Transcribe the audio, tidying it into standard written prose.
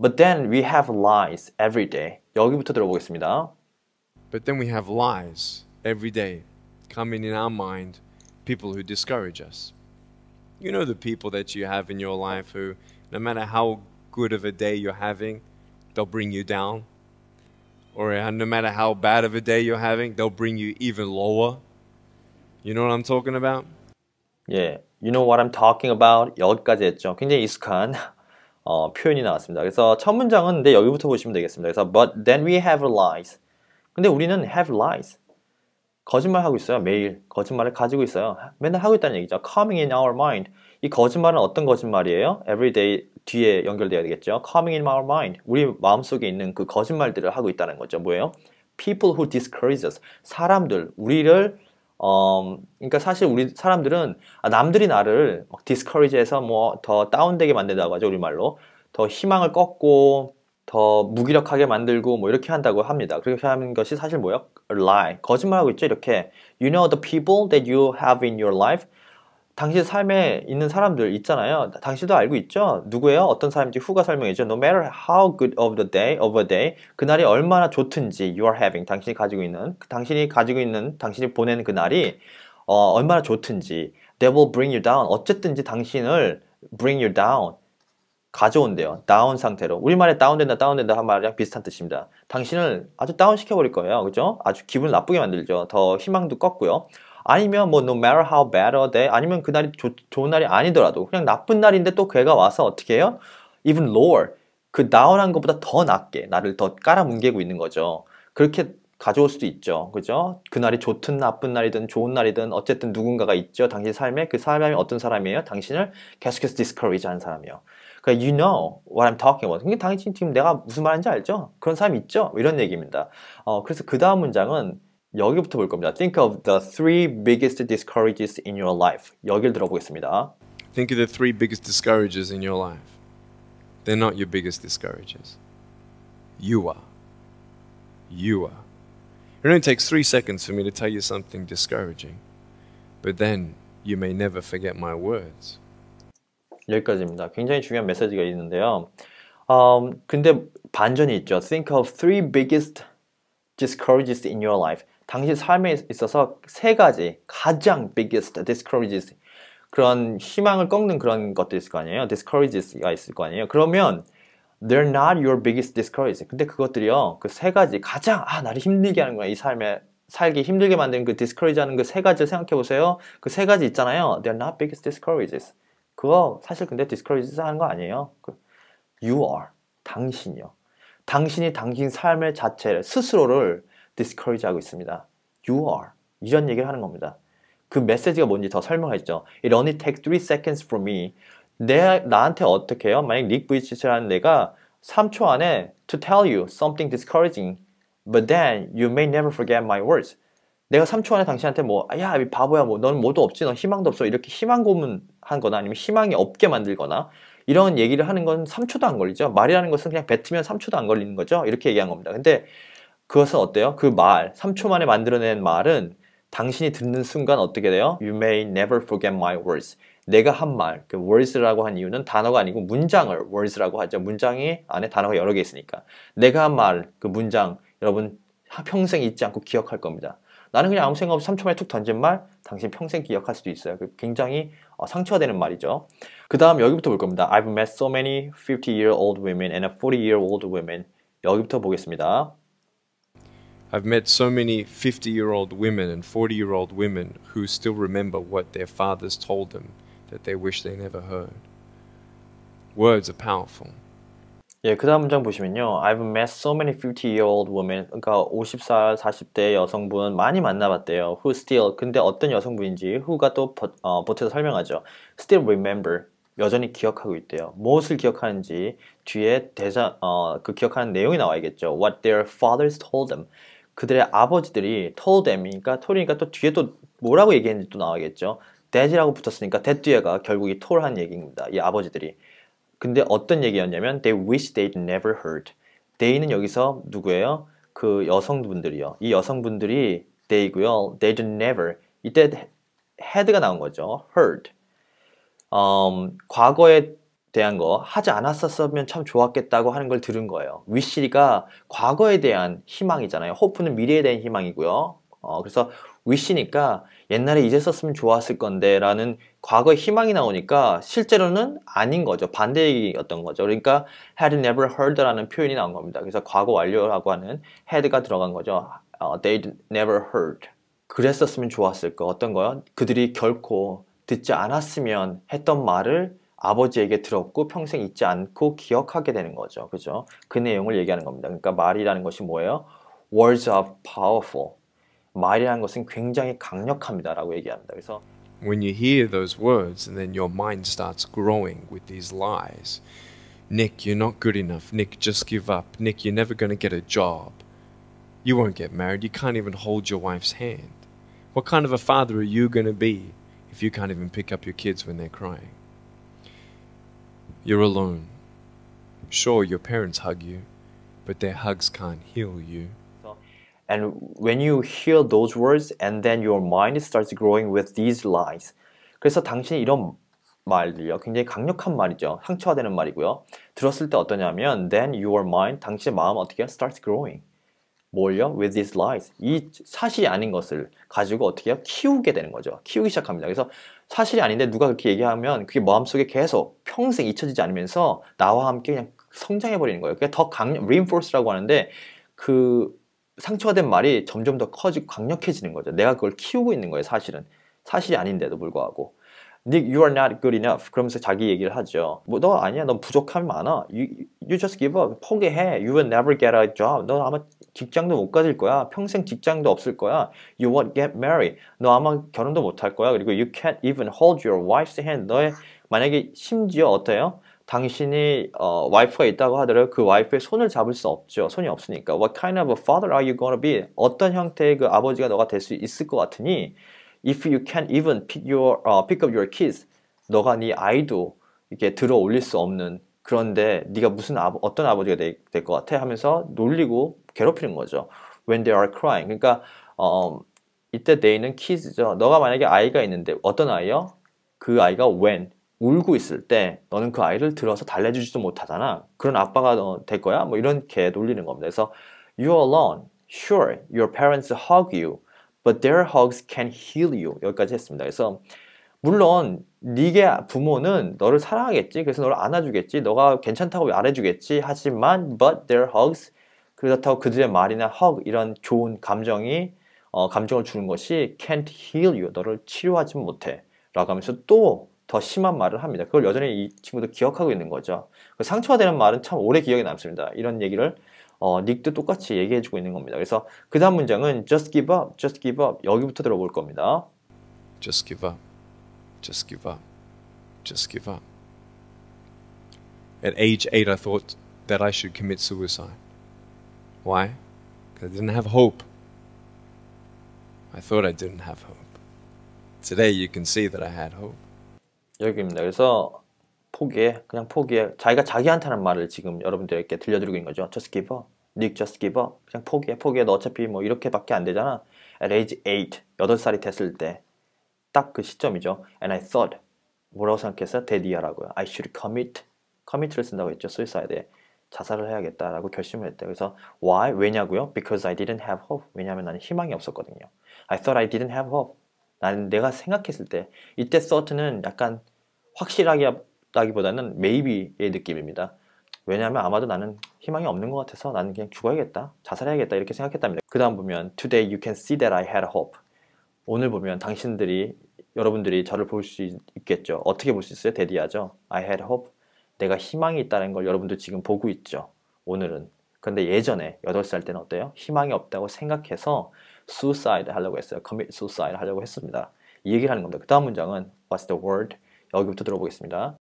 But then we have lies every day. 여기부터 들어보겠습니다. But then we have lies every day coming in our mind, people who discourage us. You know the people that you have in your life who, no matter how good of a day you're having, they'll bring you down. Or no matter how bad of a day you're having, they'll bring you even lower. You know what I'm talking about? 예, you know what I'm talking about. 여기까지 했죠. 굉장히 익숙한 표현이 나왔습니다. 그래서 첫 문장은 근데 여기부터 보시면 되겠습니다. 그래서 but then we have lies. 근데 우리는 have lies. 거짓말하고 있어요. 매일 거짓말을 가지고 있어요. 맨날 하고 있다는 얘기죠. Coming in our mind. 이 거짓말은 어떤 거짓말이에요? Everyday 뒤에 연결돼야 되겠죠. Coming in our mind. 우리 마음속에 있는 그 거짓말들을 하고 있다는 거죠. 뭐예요? People who discourage us. 사람들, 우리를 그러니까 사실 우리 사람들은 남들이 나를 discourage해서 뭐 더 다운되게 만든다고 하죠. 우리말로. 더 희망을 꺾고 더 무기력하게 만들고 뭐 이렇게 한다고 합니다. 그렇게 하는 것이 사실 뭐예요? lie. 거짓말하고 있죠. 이렇게 You know the people that you have in your life. 당신 삶에 있는 사람들 있잖아요. 당신도 알고 있죠? 누구예요? 어떤 사람인지 후가 설명해줘. No matter how good of a day, 그날이 얼마나 좋든지 you are having, 당신이 가지고 있는, 당신이 보내는 그날이 얼마나 좋든지 they will bring you down. 어쨌든지 당신을 bring you down. 가져온대요. 다운 상태로. 우리말에 다운된다 한 말이랑 비슷한 뜻입니다. 당신을 아주 다운시켜버릴 거예요. 그죠? 아주 기분을 나쁘게 만들죠. 더 희망도 꺾고요. 아니면 뭐 no matter how bad a day, 아니면 그날이 좋은 날이 아니더라도 그냥 나쁜 날인데 또 걔가 와서 어떻게 해요? even lower, 그 다운한 것보다 더 낮게 나를 더 깔아뭉개고 있는 거죠. 그렇게 가져올 수도 있죠. 그죠? 그날이 좋든 나쁜 날이든 좋은 날이든 어쨌든 누군가가 있죠. 당신 삶에. 그 사람이 어떤 사람이에요? 당신을 계속해서 discourage 하는 사람이에요. 그러니까 you know what I'm talking about. 그러니까 당신 지금 내가 무슨 말인지 알죠? 그런 사람이 있죠? 이런 얘기입니다. 그래서 그 다음 문장은 여기부터 볼 겁니다. Think of the three biggest discourages in your life. 여기를 들어보겠습니다. Think of the three biggest discouragers in your life. They're not your biggest discouragers. You are. You are. It only takes 3 seconds for me to tell you something discouraging. But then you may never forget my words. 여기까지입니다. 굉장히 중요한 메시지가 있는데요. 근데 반전이 있죠. Think of three biggest discourages in your life. 당신 삶에 있어서 세 가지 가장 biggest discourages, 그런 희망을 꺾는 그런 것도 있을 거 아니에요. discourages가 있을 거 아니에요. 그러면 they're not your biggest discourages. 근데 그것들이요, 그 세 가지 가장 나를 힘들게 하는 거야. 이 삶에 살기 힘들게 만드는 그 discourage 하는 그 세 가지를 생각해 보세요. 그 세 가지 있잖아요. they're not biggest discourages. 그거 사실 근데 discourages 하는 거 아니에요. you are, 당신이요. 당신이 당신 삶의 자체를, 스스로를 discourage 하고 있습니다. You are. 이런 얘기를 하는 겁니다. 그 메시지가 뭔지 더 설명하죠. It only takes 3 seconds for me. 나한테 어떻게 해요? 만약 닉 부이치치라는 내가 3초 안에 to tell you something discouraging, but then you may never forget my words. 내가 3초 안에 당신한테 야, 이 바보야, 너는 뭐도 없지, 넌 희망도 없어. 이렇게 희망 고문한 거나 아니면 희망이 없게 만들거나 이런 얘기를 하는 건 3초도 안 걸리죠. 말이라는 것은 그냥 뱉으면 3초도 안 걸리는 거죠. 이렇게 얘기한 겁니다. 근데 그것은 어때요? 그 말, 3초 만에 만들어낸 말은 당신이 듣는 순간 어떻게 돼요? You may never forget my words. 내가 한 말, 그 words라고 한 이유는 단어가 아니고 문장을 words라고 하죠. 문장이 안에 단어가 여러 개 있으니까. 내가 한 말, 그 문장, 여러분 평생 잊지 않고 기억할 겁니다. 나는 그냥 아무 생각 없이 3초 만에 툭 던진 말, 당신 평생 기억할 수도 있어요. 굉장히 상처가 되는 말이죠. 그 다음 여기부터 볼 겁니다. I've met so many 50-year-old women and 40-year-old women. 여기부터 보겠습니다. I've met so many 50-year-old women and 40-year-old women who still remember what their fathers told them that they wish they never heard. Words are powerful. 예, 그 다음 문장 보시면요. I've met so many 50-year-old women. 그러니까 50살, 40대 여성분 많이 만나봤대요. Who still, 근데 어떤 여성분인지 who가 또 보태서 설명하죠. Still remember, 여전히 기억하고 있대요. 무엇을 기억하는지 뒤에 그 기억하는 내용이 나와야겠죠. What their fathers told them. 그들의 아버지들이 told them이니까 told이니까 또 뒤에 또 뭐라고 얘기했는지 또 나와야겠죠. that이라고 붙었으니까 that 뒤에가 결국 이 told 한 얘기입니다. 이 아버지들이. 근데 어떤 얘기였냐면 they wish they'd never heard. they는 여기서 누구예요? 그 여성분들이요. 이 여성분들이 they고요. they'd never. 이때 had가 나온 거죠. heard. 과거에 대한 거 하지 않았었으면 참 좋았겠다고 하는 걸 들은 거예요. wish가 과거에 대한 희망이잖아요. hope는 미래에 대한 희망이고요. 그래서 wish니까 옛날에 이제 썼으면 좋았을 건데 라는 과거의 희망이 나오니까 실제로는 아닌 거죠. 반대 얘기였던 거죠. 그러니까 had never heard라는 표현이 나온 겁니다. 그래서 과거 완료라고 하는 had가 들어간 거죠. they'd never heard. 그랬었으면 좋았을 거. 어떤 거요? 그들이 결코 듣지 않았으면 했던 말을 아버지에게 들었고 평생 잊지 않고 기억하게 되는 거죠. 그죠? 그 내용을 얘기하는 겁니다. 그러니까 말이라는 것이 뭐예요? Words are powerful. 말이라는 것은 굉장히 강력합니다라고 얘기합니다. 그래서 When you hear those words and then your mind starts growing with these lies. Nick, you're not good enough. Nick, just give up. Nick, you're never going to get a job. You won't get married. You can't even hold your wife's hand. What kind of a father are you going to be if you can't even pick up your kids when they're crying? You're alone. Sure, your parents hug you, but their hugs can't heal you. And when you hear those words and then your mind starts growing with these lies. 그래서 당신이 이런 말들요. 굉장히 강력한 말이죠. 상처가 되는 말이고요. 들었을 때 어떠냐면 then your mind, 당신의 마음 어떻게 해요? starts growing. 뭘요? With these lies. 이 사실이 아닌 것을 가지고 어떻게 해요? 키우게 되는 거죠. 키우기 시작합니다. 그래서 사실이 아닌데 누가 그렇게 얘기하면 그게 마음속에 계속 평생 잊혀지지 않으면서 나와 함께 그냥 성장해버리는 거예요. 그게 더 reinforce라고 하는데 그 상처가 된 말이 점점 더 커지고 강력해지는 거죠. 내가 그걸 키우고 있는 거예요, 사실은. 사실이 아닌데도 불구하고. Nick, you are not good enough. 그러면서 자기 얘기를 하죠. 뭐, 너 아니야. 넌 부족함이 많아. You just give up. 포기해. You will never get a job. 너 아마 직장도 못 가질 거야. 평생 직장도 없을 거야. You won't get married. 너 아마 결혼도 못 할 거야. 그리고 you can't even hold your wife's hand. 너의 만약에 심지어 어때요? 당신이 와이프가 있다고 하더라도 그 와이프의 손을 잡을 수 없죠. 손이 없으니까. What kind of a father are you going to be? 어떤 형태의 그 아버지가 너가 될 수 있을 것 같으니 If you can't even pick up your kids, 너가 네 아이도 이렇게 들어 올릴 수 없는 그런데 네가 무슨 어떤 아버지가 될 것 같아? 하면서 놀리고 괴롭히는 거죠. When they are crying. 그러니까 이때 they는 kids죠. 너가 만약에 아이가 있는데 어떤 아이요? 그 아이가 when 울고 있을 때 너는 그 아이를 들어서 달래주지도 못하잖아. 그런 아빠가 될 거야? 뭐 이렇게 놀리는 겁니다. 그래서 You're alone. Sure, your parents hug you. But their hugs can't heal you. 여기까지 했습니다. 그래서 물론 네게 부모는 너를 사랑하겠지. 그래서 너를 안아주겠지. 너가 괜찮다고 말해주겠지. 하지만 but their hugs 그렇다고 그들의 말이나 hug 이런 좋은 감정이 감정을 주는 것이 can't heal you. 너를 치료하지 못해. 라고 하면서 또 더 심한 말을 합니다. 그걸 여전히 이 친구도 기억하고 있는 거죠. 상처가 되는 말은 참 오래 기억에 남습니다. 이런 얘기를 닉도 똑같이 얘기해주고 있는 겁니다. 그래서 그 다음 문장은 just give up, just give up 여기부터 들어볼 겁니다. Just give up. Just give up. Just give up. At age 8, I thought that I should commit suicide. Why? Because I didn't have hope. I thought I didn't have hope. Today you can see that I had hope. 여기입니다. 그래서 포기해. 그냥 포기해. 자기가 자기한테 하는 말을 지금 여러분들에게 들려드리고 있는 거죠. Just give up. Nick, just give up. 그냥 포기해. 포기해. 너 어차피 뭐 이렇게밖에 안 되잖아. At age 8, 8살이 됐을 때 딱 그 시점이죠. And I thought, 뭐라고 생각했어요? 데디아라고요. I should commit를 쓴다고 했죠. suicide에. 자살을 해야겠다라고 결심을 했대요. 그래서 why? 왜냐고요? Because I didn't have hope. 왜냐하면 나는 희망이 없었거든요. I thought I didn't have hope. 나는 내가 생각했을 때 이때 thought는 약간 확실하기보다는 maybe의 느낌입니다. 왜냐하면 아마도 나는 희망이 없는 것 같아서 나는 그냥 죽어야겠다, 자살해야겠다 이렇게 생각했답니다. 그 다음 보면 Today you can see that I had hope. 오늘 보면 여러분들이 저를 볼 수 있겠죠. 어떻게 볼 수 있어요? 데디하죠. I had hope. 내가 희망이 있다는 걸 여러분들 지금 보고 있죠. 오늘은. 그런데 예전에 8살 때는 어때요? 희망이 없다고 생각해서 suicide 하려고 했어요. commit suicide 하려고 했습니다. 이 얘기를 하는 겁니다. 그 다음 문장은 What's the word? 여기부터 들어보겠습니다.